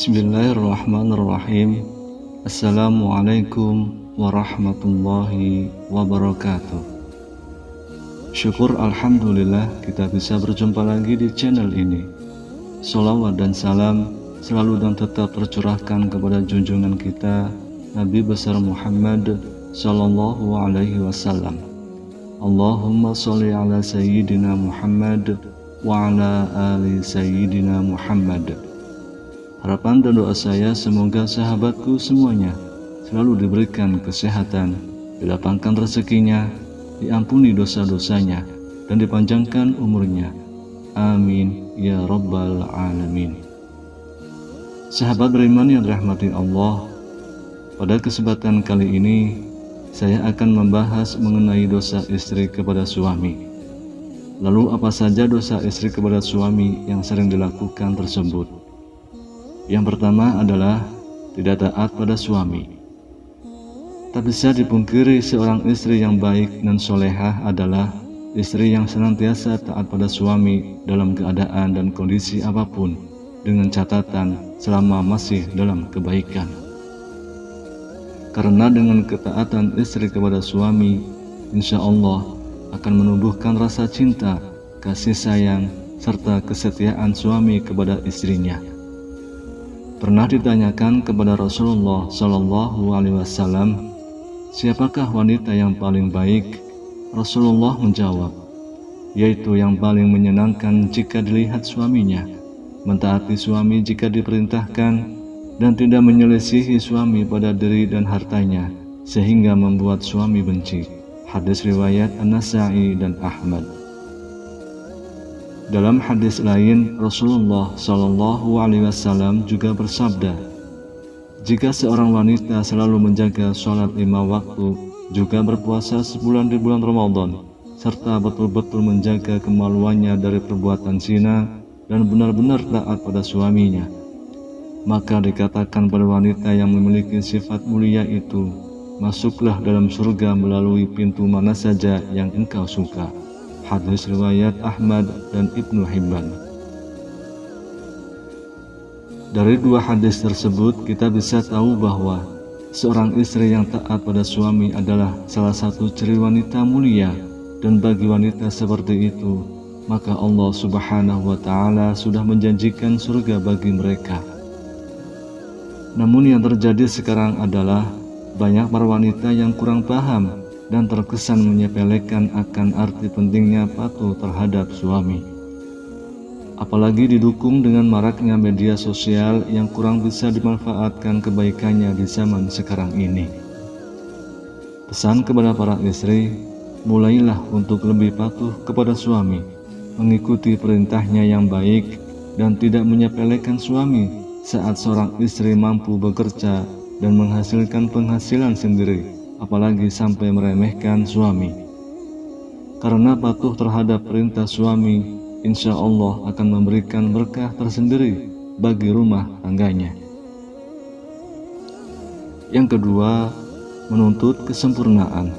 Bismillahirrahmanirrahim. Assalamualaikum warahmatullahi wabarakatuh. Syukur alhamdulillah kita bisa berjumpa lagi di channel ini. Sholawat dan salam selalu dan tetap tercurahkan kepada junjungan kita Nabi besar Muhammad sallallahu alaihi wasallam. Allahumma sholli ala sayyidina Muhammad wa ala ali sayyidina Muhammad. Harapan dan doa saya semoga sahabatku semuanya selalu diberikan kesehatan, dilapangkan rezekinya, diampuni dosa-dosanya, dan dipanjangkan umurnya. Amin ya rabbal alamin. Sahabat beriman yang dirahmati Allah, pada kesempatan kali ini saya akan membahas mengenai dosa istri kepada suami. Lalu apa saja dosa istri kepada suami yang sering dilakukan tersebut? Yang pertama adalah tidak taat pada suami. Tak bisa dipungkiri seorang istri yang baik dan solehah adalah istri yang senantiasa taat pada suami dalam keadaan dan kondisi apapun, dengan catatan selama masih dalam kebaikan. Karena dengan ketaatan istri kepada suami, insya Allah akan menumbuhkan rasa cinta, kasih sayang, serta kesetiaan suami kepada istrinya. Pernah ditanyakan kepada Rasulullah Shallallahu Alaihi Wasallam, siapakah wanita yang paling baik? Rasulullah menjawab, yaitu yang paling menyenangkan jika dilihat suaminya, mentaati suami jika diperintahkan, dan tidak menyelisihi suami pada diri dan hartanya, sehingga membuat suami benci. Hadis riwayat An-Nasa'i dan Ahmad. Dalam hadis lain, Rasulullah Shallallahu Alaihi Wasallam juga bersabda, jika seorang wanita selalu menjaga sholat 5 waktu, juga berpuasa sebulan di bulan Ramadan, serta betul-betul menjaga kemaluannya dari perbuatan zina dan benar-benar taat pada suaminya, maka dikatakan pada wanita yang memiliki sifat mulia itu, masuklah dalam surga melalui pintu mana saja yang engkau suka. Hadis riwayat Ahmad dan Ibnu Hibban. Dari dua hadis tersebut kita bisa tahu bahwa seorang istri yang taat pada suami adalah salah satu ciri wanita mulia, dan bagi wanita seperti itu maka Allah Subhanahu wa Ta'ala sudah menjanjikan surga bagi mereka. Namun yang terjadi sekarang adalah banyak para wanita yang kurang paham dan terkesan menyepelekan akan arti pentingnya patuh terhadap suami. Apalagi didukung dengan maraknya media sosial yang kurang bisa dimanfaatkan kebaikannya di zaman sekarang ini. Pesan kepada para istri, mulailah untuk lebih patuh kepada suami, mengikuti perintahnya yang baik, dan tidak menyepelekan suami saat seorang istri mampu bekerja dan menghasilkan penghasilan sendiri, apalagi sampai meremehkan suami. Karena patuh terhadap perintah suami, insya Allah akan memberikan berkah tersendiri bagi rumah tangganya. Yang kedua, menuntut kesempurnaan.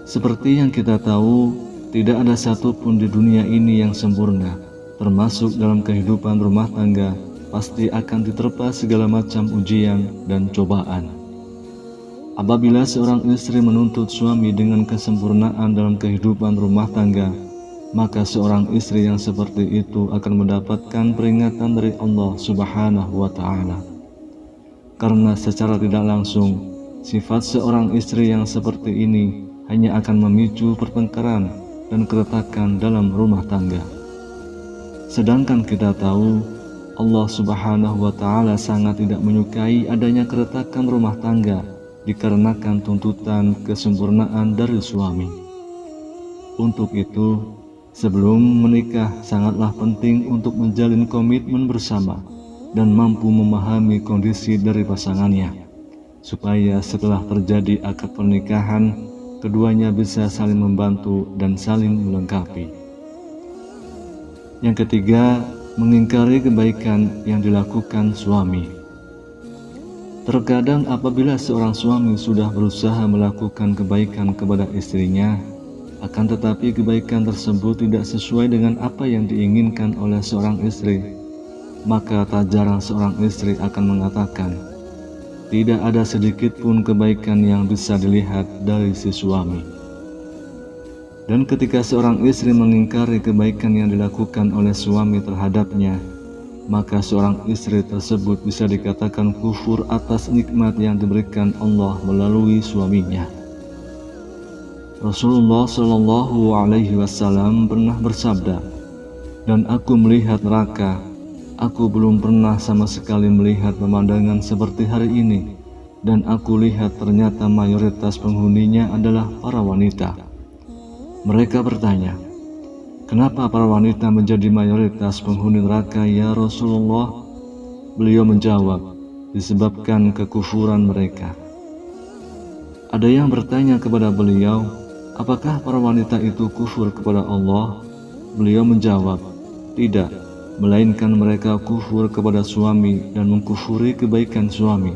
Seperti yang kita tahu, tidak ada satupun di dunia ini yang sempurna, termasuk dalam kehidupan rumah tangga, pasti akan diterpa segala macam ujian dan cobaan. Apabila seorang istri menuntut suami dengan kesempurnaan dalam kehidupan rumah tangga, maka seorang istri yang seperti itu akan mendapatkan peringatan dari Allah Subhanahu wa Ta'ala. Karena secara tidak langsung, sifat seorang istri yang seperti ini hanya akan memicu pertengkaran dan keretakan dalam rumah tangga. Sedangkan kita tahu Allah Subhanahu wa Ta'ala sangat tidak menyukai adanya keretakan rumah tangga dikarenakan tuntutan kesempurnaan dari suami. Untuk itu, sebelum menikah sangatlah penting untuk menjalin komitmen bersama dan mampu memahami kondisi dari pasangannya, supaya setelah terjadi akad pernikahan, keduanya bisa saling membantu dan saling melengkapi. Yang ketiga, mengingkari kebaikan yang dilakukan suami. Terkadang apabila seorang suami sudah berusaha melakukan kebaikan kepada istrinya, akan tetapi kebaikan tersebut tidak sesuai dengan apa yang diinginkan oleh seorang istri, maka tak jarang seorang istri akan mengatakan, tidak ada sedikit pun kebaikan yang bisa dilihat dari si suami. Dan ketika seorang istri mengingkari kebaikan yang dilakukan oleh suami terhadapnya, maka seorang istri tersebut bisa dikatakan kufur atas nikmat yang diberikan Allah melalui suaminya. Rasulullah Shallallahu Alaihi Wasallam pernah bersabda, dan aku melihat neraka, aku belum pernah sama sekali melihat pemandangan seperti hari ini, dan aku lihat ternyata mayoritas penghuninya adalah para wanita. Mereka bertanya, kenapa para wanita menjadi mayoritas penghuni neraka ya Rasulullah? Beliau menjawab, disebabkan kekufuran mereka. Ada yang bertanya kepada beliau, apakah para wanita itu kufur kepada Allah? Beliau menjawab, tidak, melainkan mereka kufur kepada suami dan mengkufuri kebaikan suami.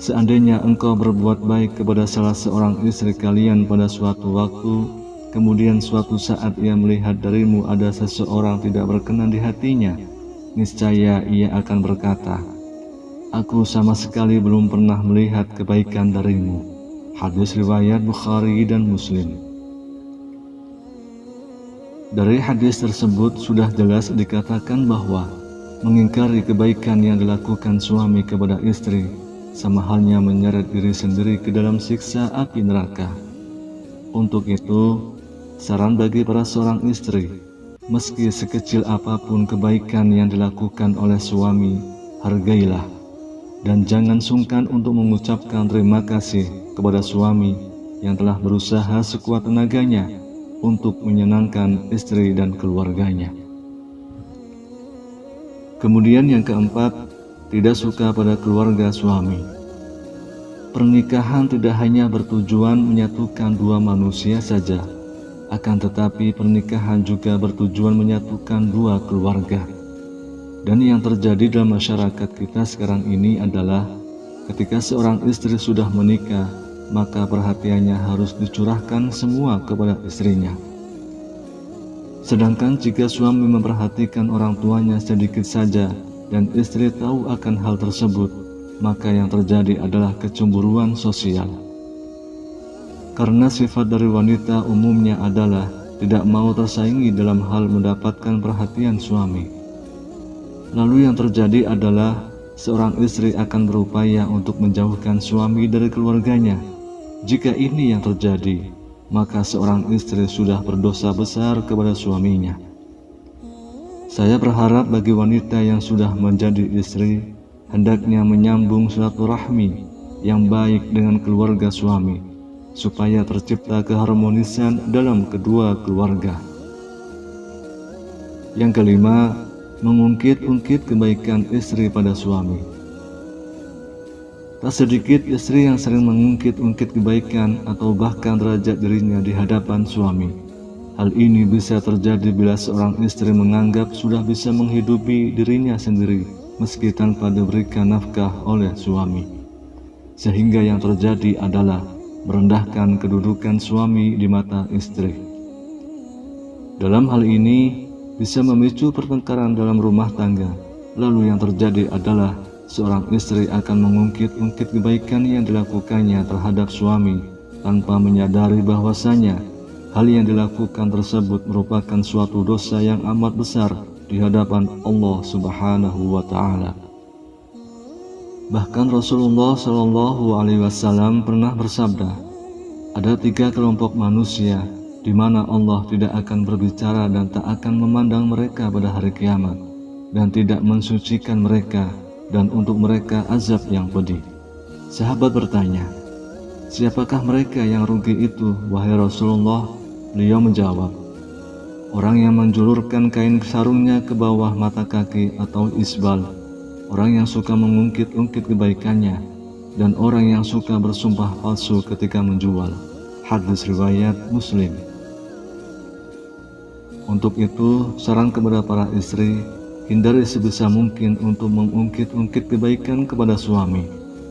Seandainya engkau berbuat baik kepada salah seorang istri kalian pada suatu waktu, kemudian suatu saat ia melihat darimu ada seseorang tidak berkenan di hatinya, niscaya ia akan berkata, aku sama sekali belum pernah melihat kebaikan darimu. Hadis riwayat Bukhari dan Muslim. Dari hadis tersebut sudah jelas dikatakan bahwa mengingkari kebaikan yang dilakukan suami kepada istri sama halnya menyeret diri sendiri ke dalam siksa api neraka. Untuk itu, saran bagi para seorang istri, meski sekecil apapun kebaikan yang dilakukan oleh suami, hargailah dan jangan sungkan untuk mengucapkan terima kasih kepada suami yang telah berusaha sekuat tenaganya untuk menyenangkan istri dan keluarganya. Kemudian yang keempat, tidak suka pada keluarga suami. Pernikahan tidak hanya bertujuan menyatukan dua manusia saja, akan tetapi pernikahan juga bertujuan menyatukan dua keluarga. Dan yang terjadi dalam masyarakat kita sekarang ini adalah ketika seorang istri sudah menikah, maka perhatiannya harus dicurahkan semua kepada istrinya. Sedangkan jika suami memperhatikan orang tuanya sedikit saja dan istri tahu akan hal tersebut, maka yang terjadi adalah kecemburuan sosial. Karena sifat dari wanita umumnya adalah tidak mau tersaingi dalam hal mendapatkan perhatian suami. Lalu yang terjadi adalah seorang istri akan berupaya untuk menjauhkan suami dari keluarganya. Jika ini yang terjadi, maka seorang istri sudah berdosa besar kepada suaminya. Saya berharap bagi wanita yang sudah menjadi istri, hendaknya menyambung silaturahmi yang baik dengan keluarga suami, supaya tercipta keharmonisan dalam kedua keluarga. Yang kelima, mengungkit-ungkit kebaikan istri pada suami. Tak sedikit istri yang sering mengungkit-ungkit kebaikan atau bahkan derajat dirinya di hadapan suami. Hal ini bisa terjadi bila seorang istri menganggap sudah bisa menghidupi dirinya sendiri meski tanpa diberikan nafkah oleh suami. Sehingga yang terjadi adalah merendahkan kedudukan suami di mata istri. Dalam hal ini bisa memicu pertengkaran dalam rumah tangga. Lalu yang terjadi adalah seorang istri akan mengungkit-ungkit kebaikan yang dilakukannya terhadap suami tanpa menyadari bahwasanya hal yang dilakukan tersebut merupakan suatu dosa yang amat besar di hadapan Allah Subhanahu wa Ta'ala. Bahkan Rasulullah Shallallahu Alaihi Wasallam pernah bersabda, ada 3 kelompok manusia di mana Allah tidak akan berbicara dan tak akan memandang mereka pada hari kiamat, dan tidak mensucikan mereka, dan untuk mereka azab yang pedih. Sahabat bertanya, siapakah mereka yang rugi itu, wahai Rasulullah? Beliau menjawab, orang yang menjulurkan kain sarungnya ke bawah mata kaki atau isbal, orang yang suka mengungkit-ungkit kebaikannya, dan orang yang suka bersumpah palsu ketika menjual. Hadis riwayat Muslim. Untuk itu, saran kepada para istri, hindari sebisa mungkin untuk mengungkit-ungkit kebaikan kepada suami,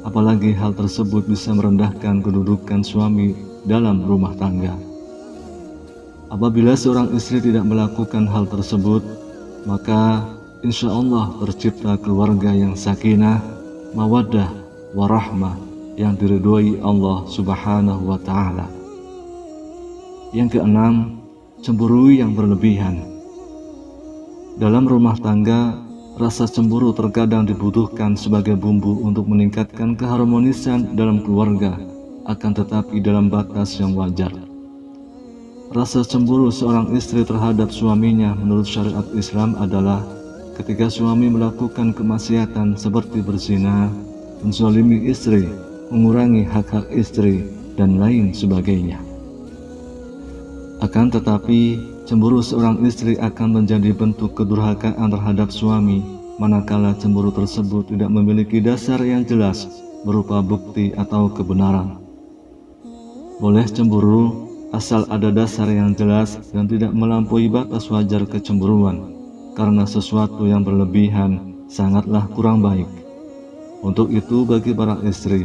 apalagi hal tersebut bisa merendahkan kedudukan suami dalam rumah tangga. Apabila seorang istri tidak melakukan hal tersebut, maka insya Allah tercipta keluarga yang sakinah, mawaddah, warahmah, yang diridhoi Allah Subhanahu wa Ta'ala. Yang keenam, cemburu yang berlebihan. Dalam rumah tangga, rasa cemburu terkadang dibutuhkan sebagai bumbu untuk meningkatkan keharmonisan dalam keluarga, akan tetapi dalam batas yang wajar. Rasa cemburu seorang istri terhadap suaminya menurut syariat Islam adalah ketika suami melakukan kemaksiatan seperti berzina, menzalimi istri, mengurangi hak-hak istri, dan lain sebagainya. Akan tetapi, cemburu seorang istri akan menjadi bentuk kedurhakaan terhadap suami manakala cemburu tersebut tidak memiliki dasar yang jelas berupa bukti atau kebenaran. Boleh cemburu asal ada dasar yang jelas dan tidak melampaui batas wajar kecemburuan, karena sesuatu yang berlebihan sangatlah kurang baik. Untuk itu bagi para istri,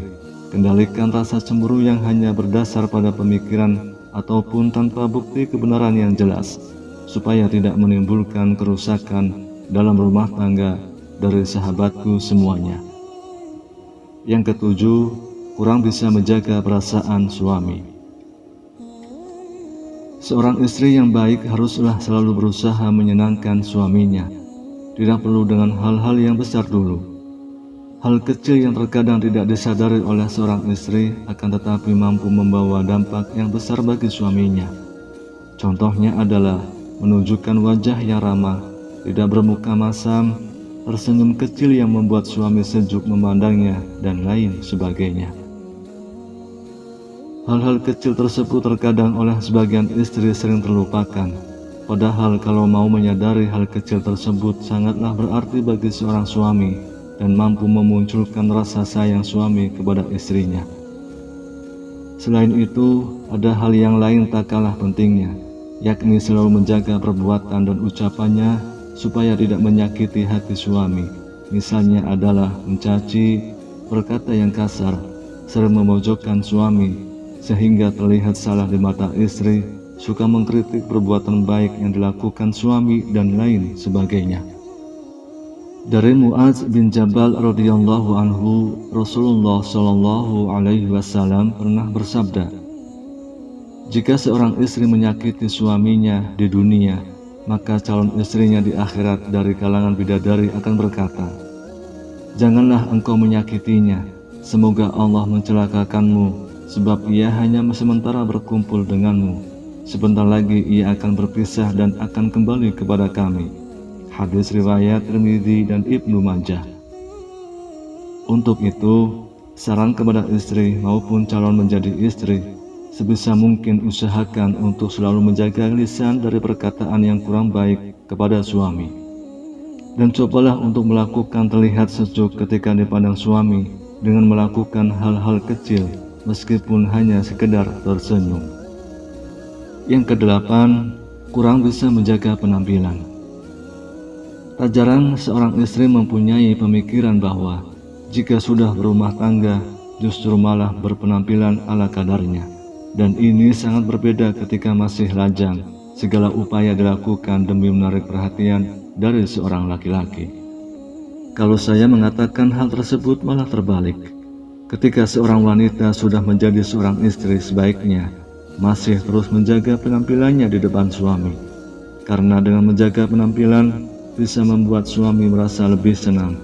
kendalikan rasa cemburu yang hanya berdasar pada pemikiran ataupun tanpa bukti kebenaran yang jelas, supaya tidak menimbulkan kerusakan dalam rumah tangga dari sahabatku semuanya. Yang ketujuh, kurang bisa menjaga perasaan suami. Seorang istri yang baik haruslah selalu berusaha menyenangkan suaminya, tidak perlu dengan hal-hal yang besar dulu. Hal kecil yang terkadang tidak disadari oleh seorang istri akan tetapi mampu membawa dampak yang besar bagi suaminya. Contohnya adalah menunjukkan wajah yang ramah, tidak bermuka masam, tersenyum kecil yang membuat suami sejuk memandangnya, dan lain sebagainya. Hal-hal kecil tersebut terkadang oleh sebagian istri sering terlupakan. Padahal kalau mau menyadari hal kecil tersebut sangatlah berarti bagi seorang suami dan mampu memunculkan rasa sayang suami kepada istrinya. Selain itu, ada hal yang lain tak kalah pentingnya, yakni selalu menjaga perbuatan dan ucapannya supaya tidak menyakiti hati suami. Misalnya adalah mencaci, berkata yang kasar, sering memojokkan suami, sehingga terlihat salah di mata istri, suka mengkritik perbuatan baik yang dilakukan suami, dan lain sebagainya. Dari Mu'adz bin Jabal radhiyallahu anhu, Rasulullah shallallahu alaihi wasallam pernah bersabda, jika seorang istri menyakiti suaminya di dunia, maka calon istrinya di akhirat dari kalangan bidadari akan berkata, janganlah engkau menyakitinya, semoga Allah mencelakakanmu, sebab ia hanya sementara berkumpul denganmu, sebentar lagi ia akan berpisah dan akan kembali kepada kami. Hadis riwayat Tirmidzi dan Ibnu Majah. Untuk itu, saran kepada istri maupun calon menjadi istri, sebisa mungkin usahakan untuk selalu menjaga lisan dari perkataan yang kurang baik kepada suami. Dan cobalah untuk melakukan terlihat sejuk ketika dipandang suami dengan melakukan hal-hal kecil meskipun hanya sekedar tersenyum. Yang kedelapan, kurang bisa menjaga penampilan. Tak jarang seorang istri mempunyai pemikiran bahwa jika sudah berumah tangga justru malah berpenampilan ala kadarnya, dan ini sangat berbeda ketika masih lajang. Segala upaya dilakukan demi menarik perhatian dari seorang laki-laki. Kalau saya mengatakan hal tersebut malah terbalik. Ketika seorang wanita sudah menjadi seorang istri, sebaiknya masih terus menjaga penampilannya di depan suami, karena dengan menjaga penampilan bisa membuat suami merasa lebih senang.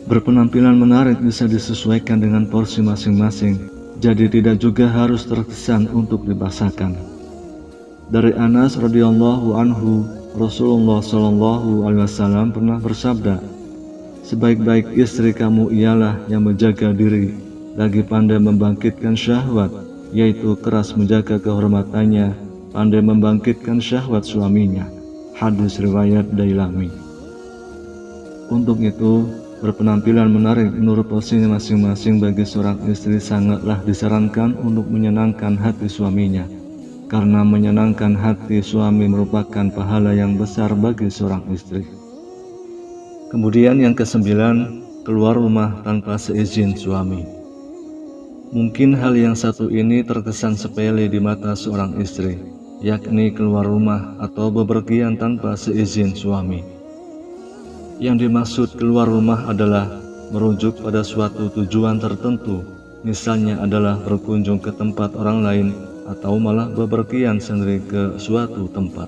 Berpenampilan menarik bisa disesuaikan dengan porsi masing-masing, jadi tidak juga harus terkesan untuk dipaksakan. Dari Anas radhiyallahu anhu, Rasulullah shallallahu alaihi wasallam pernah bersabda, sebaik-baik istri kamu ialah yang menjaga diri, lagi pandai membangkitkan syahwat, yaitu keras menjaga kehormatannya, pandai membangkitkan syahwat suaminya. Hadis riwayat Dailami. Untuk itu, berpenampilan menarik menurut porsinya masing-masing bagi seorang istri sangatlah disarankan untuk menyenangkan hati suaminya, karena menyenangkan hati suami merupakan pahala yang besar bagi seorang istri. Kemudian yang kesembilan, keluar rumah tanpa seizin suami. Mungkin hal yang satu ini terkesan sepele di mata seorang istri, yakni keluar rumah atau bepergian tanpa seizin suami. Yang dimaksud keluar rumah adalah merujuk pada suatu tujuan tertentu, misalnya adalah berkunjung ke tempat orang lain atau malah bepergian sendiri ke suatu tempat.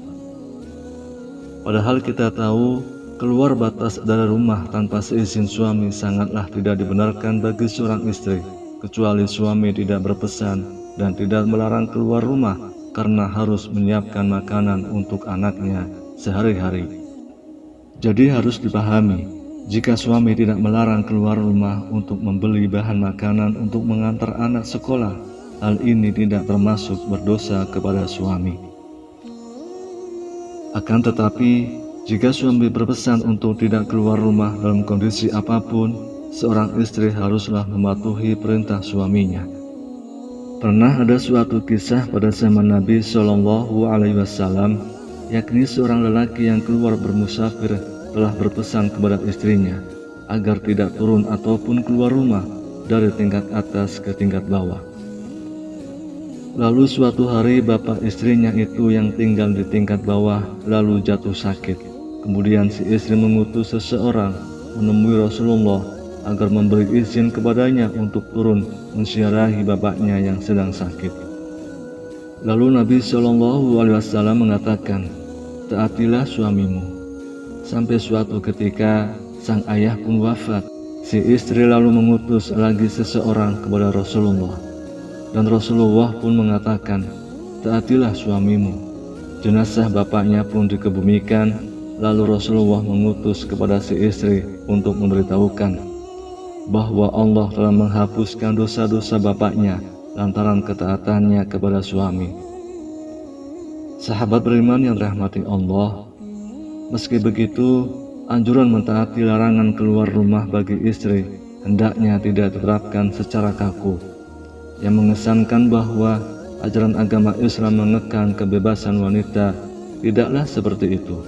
Padahal kita tahu keluar batas dari rumah tanpa seizin suami sangatlah tidak dibenarkan bagi seorang istri, kecuali suami tidak berpesan dan tidak melarang keluar rumah karena harus menyiapkan makanan untuk anaknya sehari-hari. Jadi harus dipahami, jika suami tidak melarang keluar rumah untuk membeli bahan makanan untuk mengantar anak sekolah, hal ini tidak termasuk berdosa kepada suami. Akan tetapi, jika suami berpesan untuk tidak keluar rumah dalam kondisi apapun, seorang istri haruslah mematuhi perintah suaminya. Pernah ada suatu kisah pada zaman Nabi Shallallahu Alaihi Wasallam, yakni seorang lelaki yang keluar bermusafir telah berpesan kepada istrinya agar tidak turun ataupun keluar rumah dari tingkat atas ke tingkat bawah. Lalu suatu hari bapak istrinya itu yang tinggal di tingkat bawah lalu jatuh sakit. Kemudian si istri mengutus seseorang menemui Rasulullah agar memberi izin kepadanya untuk turun menziarahi bapaknya yang sedang sakit. Lalu Nabi Shallallahu Alaihi Wasallam mengatakan, taatilah suamimu. Sampai suatu ketika sang ayah pun wafat. Si istri lalu mengutus lagi seseorang kepada Rasulullah, dan Rasulullah pun mengatakan, taatilah suamimu. Jenazah bapaknya pun dikebumikan. Lalu Rasulullah mengutus kepada si istri untuk memberitahukan bahwa Allah telah menghapuskan dosa-dosa bapaknya lantaran ketaatannya kepada suami. Sahabat beriman yang dirahmati Allah, meski begitu, anjuran mentaati larangan keluar rumah bagi istri hendaknya tidak diterapkan secara kaku, yang mengesankan bahwa ajaran agama Islam mengekang kebebasan wanita. Tidaklah seperti itu.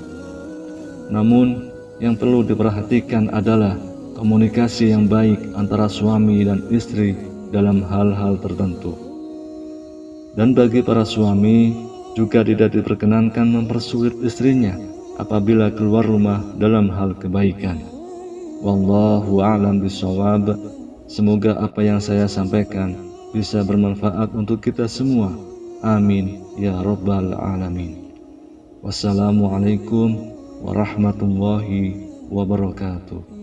Namun, yang perlu diperhatikan adalah komunikasi yang baik antara suami dan istri dalam hal-hal tertentu. Dan bagi para suami juga tidak diperkenankan mempersulit istrinya apabila keluar rumah dalam hal kebaikan. Wallahu a'lam bishawab. Semoga apa yang saya sampaikan bisa bermanfaat untuk kita semua. Amin ya rabbal alamin. Wassalamualaikum warahmatullahi wabarakatuh.